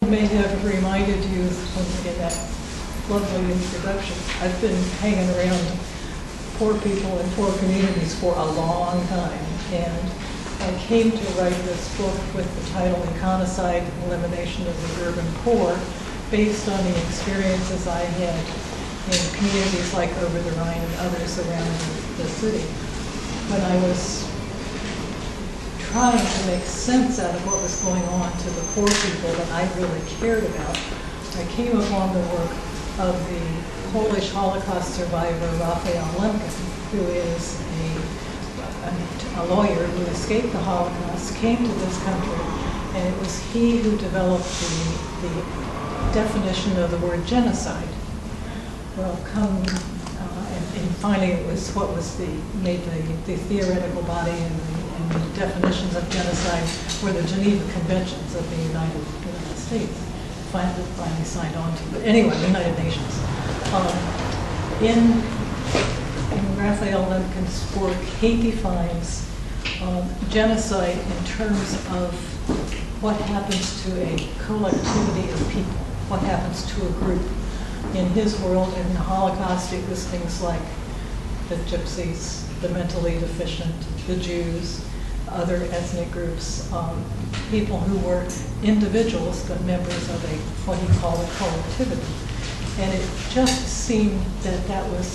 may have reminded you in that lovely introduction, I've been hanging around poor people in poor communities for a long time, and I came to write this book with the title Econocide, Elimination of the Urban Poor, based on the experiences I had in communities like Over-the-Rhine and others around the city. When I was trying to make sense out of what was going on to the poor people that I really cared about, I came upon the work of the Polish Holocaust survivor Raphael Lemkin, who is a lawyer who escaped the Holocaust, came to this country, and it was he who developed the definition of the word genocide. Well, and finally it was what was made the theoretical body and the definitions of genocide were the Geneva Conventions of the United States. Finally signed on to. But anyway, the United Nations. In Raphael Lemkin's work, he defines genocide in terms of what happens to a collectivity of people, what happens to a group. In his world, in the Holocaust, it was things like the Gypsies, the mentally deficient, the Jews, other ethnic groups, people who were individuals but members of what he called a collectivity. And it just seemed that was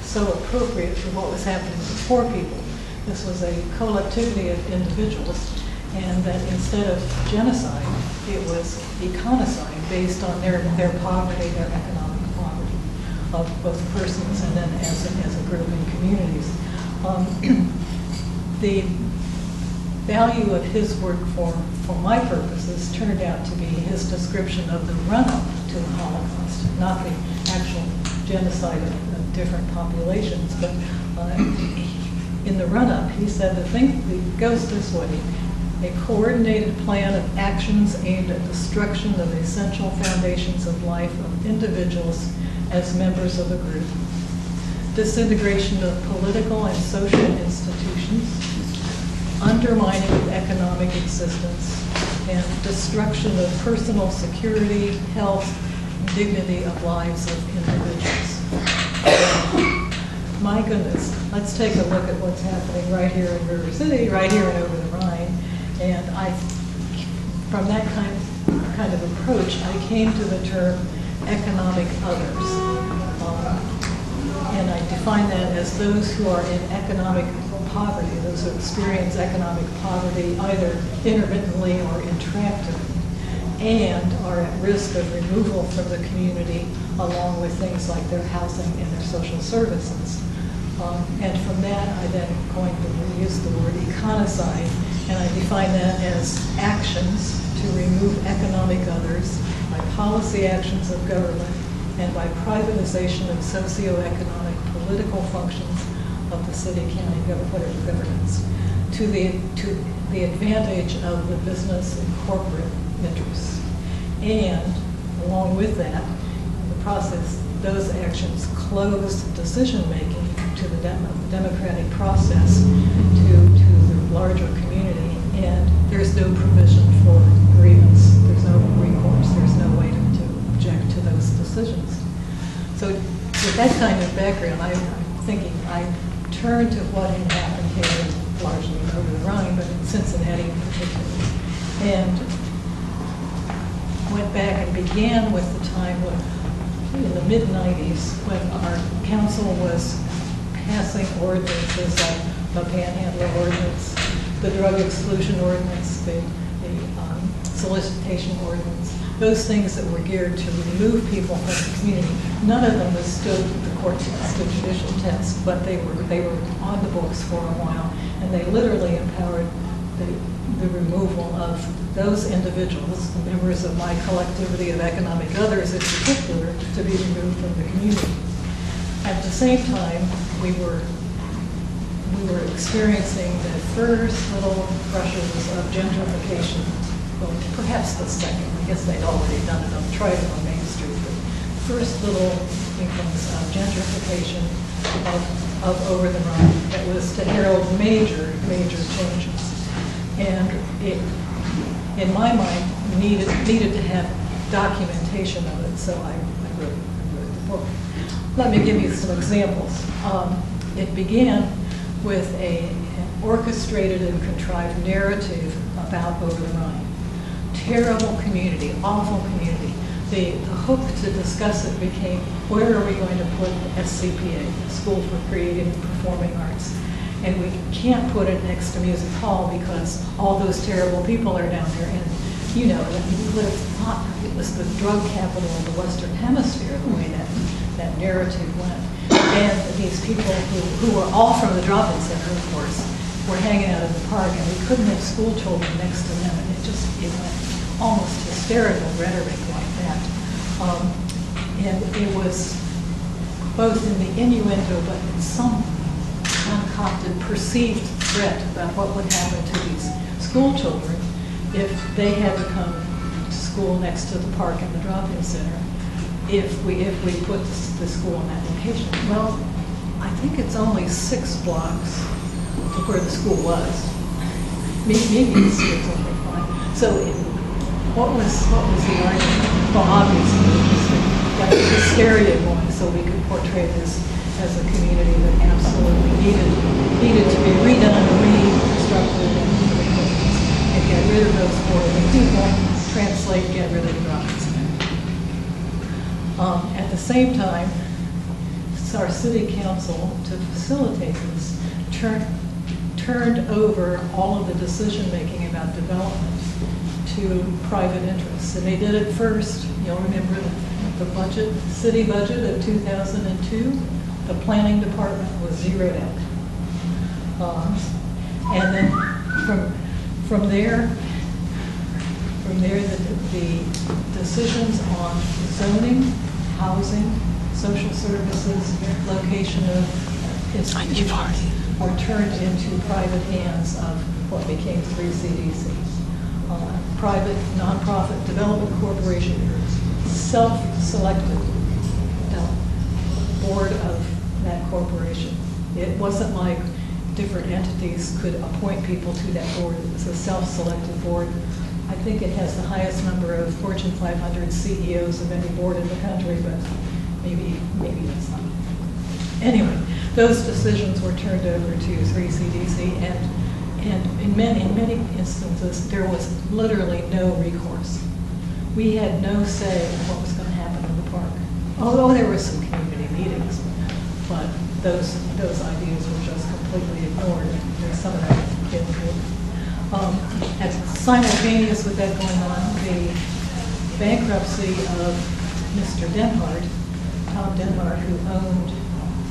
so appropriate for what was happening to poor people. This was a collectivity of individuals, and that instead of genocide, it was econocide based on their poverty, their economic poverty of both persons and then as a group in communities. The value of his work for my purposes turned out to be his description of the run-up to the Holocaust, not the actual genocide of different populations, but in the run-up, he said the thing goes this way: a coordinated plan of actions aimed at destruction of the essential foundations of life of individuals as members of a group, disintegration of political and social institutions, undermining of economic existence, and destruction of personal security, health, and dignity of lives of individuals. My goodness, let's take a look at what's happening right here in River City, right here in Over-the-Rhine. And from that kind of approach, I came to the term economic others. And I define that as those who are in economic poverty, those who experience economic poverty either intermittently or intractably, and are at risk of removal from the community along with things like their housing and their social services. And from that, I then coined use the word econocide, and I define that as actions to remove economic others by policy actions of government and by privatization of socioeconomic political functions of the city, county, whatever governance, to the advantage of the business and corporate interests. And along with that, in the process, those actions close decision-making to the democratic process, to the larger community, and there's no provision for grievance. There's no recourse. There's no way to object to those decisions. So with that kind of background, I'm thinking I turned to what had happened here, largely in Over-the-Rhine, but in Cincinnati in particular, and went back and began with the time when, in the mid-90s, when our council was passing ordinances like the Panhandler Ordinance, the Drug Exclusion Ordinance, the Solicitation Ordinance, those things that were geared to remove people from the community. None of them stood the court test, the judicial test, but they were on the books for a while, and they literally empowered the removal of those individuals, the members of my collectivity of economic others in particular, to be removed from the community. At the same time, we were experiencing the first little brushes of gentrification. Well, perhaps the second. I guess they'd already done it tried it on Main Street, but first little inklings of gentrification of Over-the-Rhine that was to herald major changes. And it, in my mind, needed to have documentation of it, so I wrote the book. Let me give you some examples. It began with an orchestrated and contrived narrative about Over-the-Rhine. Terrible community, awful community. The hook to discuss it became, where are we going to put SCPA, the School for Creative and Performing Arts? And we can't put it next to Music Hall because all those terrible people are down there. And you know, you would have thought it was the drug capital of the Western Hemisphere, the way that narrative went. And these people who were all from the drop-in center, of course, were hanging out in the park, and we couldn't have school children next to them, and it went almost hysterical rhetoric like that. And it was both in the innuendo, but in some concocted perceived threat about what would happen to these school children if they had to come to school next to the park and the drop-in center, if we put the school in that location. Well, I think it's only 6 blocks to where the school was. Maybe the streets only 5. So what was the argument? Well, obviously, it was like hysteria going, so we could portray this as a community that absolutely needed to be redone, reconstructed, and get rid of those horrible people. Translate, get rid of the drop-in center. At the same time, our city council, to facilitate this, turned over all of the decision-making about development to private interests. And they did it first. You'll remember the budget, city budget of 2002. The planning department was zeroed out. And then from there, the decisions on zoning, housing, social services, location of institutions were turned into private hands of what became 3CDC. Private nonprofit development corporation, self-selected board of that corporation. It wasn't like different entities could appoint people to that board. It was a self-selected board. I think it has the highest number of Fortune 500 CEOs of any board in the country, but maybe that's not. Anyway, those decisions were turned over to 3CDC, and in many instances, there was literally no recourse. We had no say in what was going to happen in the park. Although there were some community meetings, but those ideas were just completely ignored. There's some of that in the book. And simultaneous with that going on, the bankruptcy of Mr. Denhart, Tom Denhart, who owned,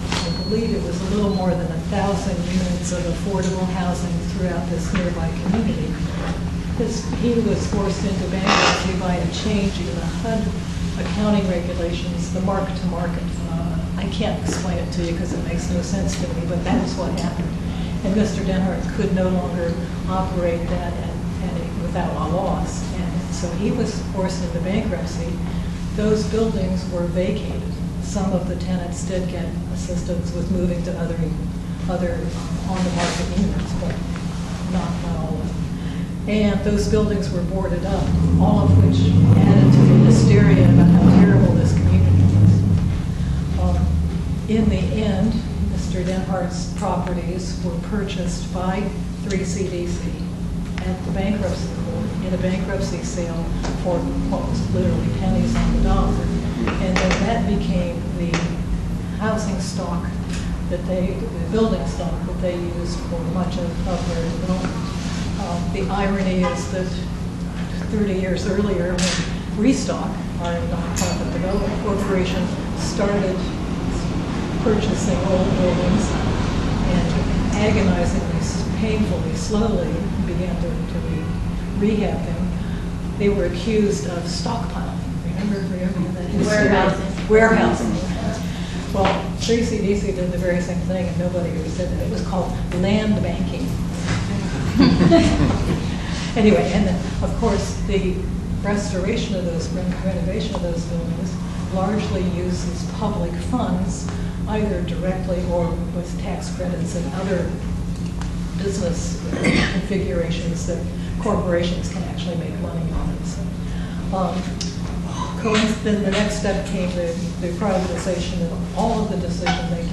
I believe it was a little more than 1,000 units of affordable housing throughout this nearby community. He was forced into bankruptcy by a change in the HUD accounting regulations, the mark-to-market phenomenon. I can't explain it to you because it makes no sense to me, but that is what happened. And Mr. Denhart could no longer operate that without a loss. And so he was forced into bankruptcy. Those buildings were vacated. Some of the tenants did get assistance with moving to other on-the-market units, but not all of them. And those buildings were boarded up, all of which added to the hysteria about how terrible this community was. In the end, Mr. Denhart's properties were purchased by 3CDC at the bankruptcy court in a bankruptcy sale for what was literally pennies on the dollar. And then that became the housing stock the building stock that they used for much of their development. The irony is that 30 years earlier, when Restock, our nonprofit development corporation, started purchasing old buildings and agonizingly, painfully, slowly began to rehab them, they were accused of stockpiling. Remember that history? Warehousing. Well, 3CDC did the very same thing, and nobody ever said that. It was called land banking. Anyway, and then, of course, the restoration of those, renovation of those buildings largely uses public funds, either directly or with tax credits and other business configurations that corporations can actually make money on it. So Then the next step came the privatization of all of the decision-making